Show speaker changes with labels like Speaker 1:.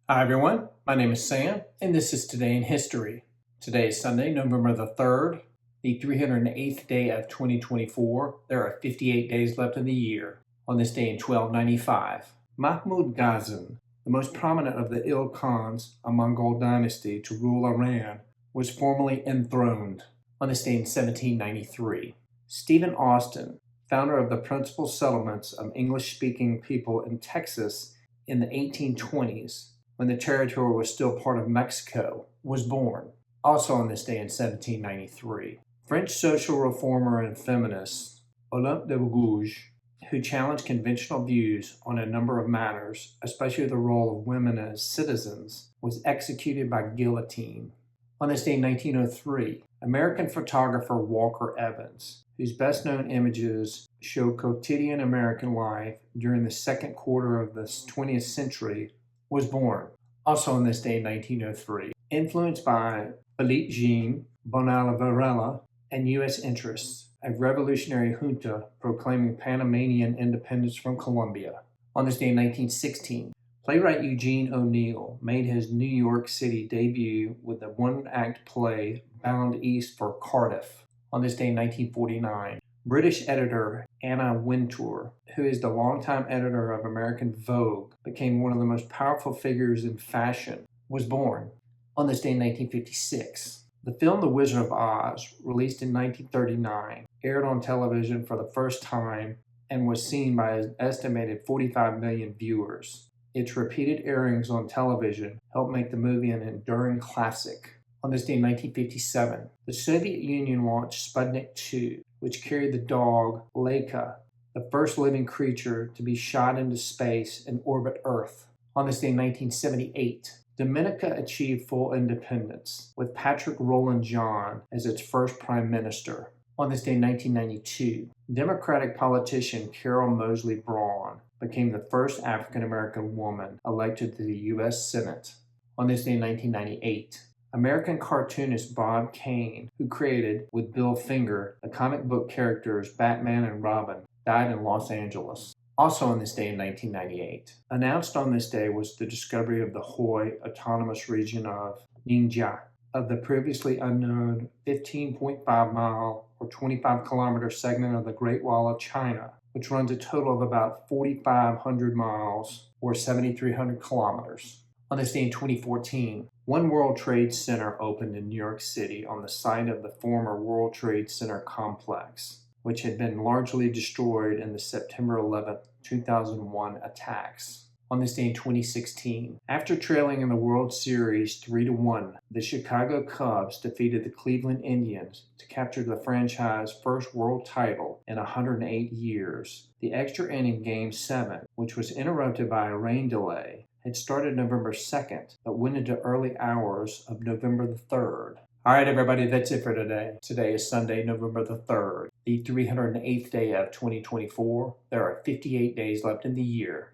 Speaker 1: Hi everyone, my name is Sam, and this is Today in History. Today is Sunday, November the 3rd, the 308th day of 2024. There are 58 days left in the year. On this day in 1295, Mahmud Ghazan, the most prominent of the Il Khans, a Mongol dynasty to rule Iran, was formally enthroned. On this day in 1793, Stephen Austin, founder of the principal settlements of English-speaking people in Texas in the 1820s, when the territory was still part of Mexico, was born. Also on this day in 1793, French social reformer and feminist Olympe de Gouges, who challenged conventional views on a number of matters, especially the role of women as citizens, was executed by guillotine. On this day in 1903, American photographer Walker Evans, whose best-known images show quotidian American life during the second quarter of the 20th century, was born. Also on this day in 1903, influenced by Eugene, Varela, and U.S. interests, a revolutionary junta proclaiming Panamanian independence from Colombia. On this day in 1916, playwright Eugene O'Neill made his New York City debut with the one-act play Bound East for Cardiff. On this day in 1949, British editor Anna Wintour, who is the longtime editor of American Vogue, became one of the most powerful figures in fashion, was born. On this day in 1956, the film The Wizard of Oz, released in 1939, aired on television for the first time and was seen by an estimated 45 million viewers. Its repeated airings on television helped make the movie an enduring classic. On this day in 1957, the Soviet Union launched Sputnik 2, which carried the dog Laika, the first living creature to be shot into space and orbit Earth. On this day in 1978, Dominica achieved full independence, with Patrick Rowland John as its first prime minister. On this day in 1992, Democratic politician Carol Moseley Braun became the first African-American woman elected to the U.S. Senate. On this day in 1998, American cartoonist Kane, who created, with Bill Finger, the comic book characters Batman and Robin, died in Los Angeles. Also on this day in 1998, announced on this day was the discovery of the Hoi Autonomous Region of Ningxia, of the previously unknown 15.5-mile or 25-kilometer segment of the Great Wall of China, which runs a total of about 4,500 miles or 7,300 kilometers. On this day in 2014, One World Trade Center opened in New York City on the site of the former World Trade Center complex, which had been largely destroyed in the September 11, 2001 attacks. On this day in 2016, after trailing in the World Series 3-1, the Chicago Cubs defeated the Cleveland Indians to capture the franchise's first world title in 108 years. The extra inning Game 7, which was interrupted by a rain delay, had started November 2nd, but went into early hours of November the 3rd. All right, everybody, that's it for today. Today is Sunday, November the 3rd, the 308th day of 2024. There are 58 days left in the year.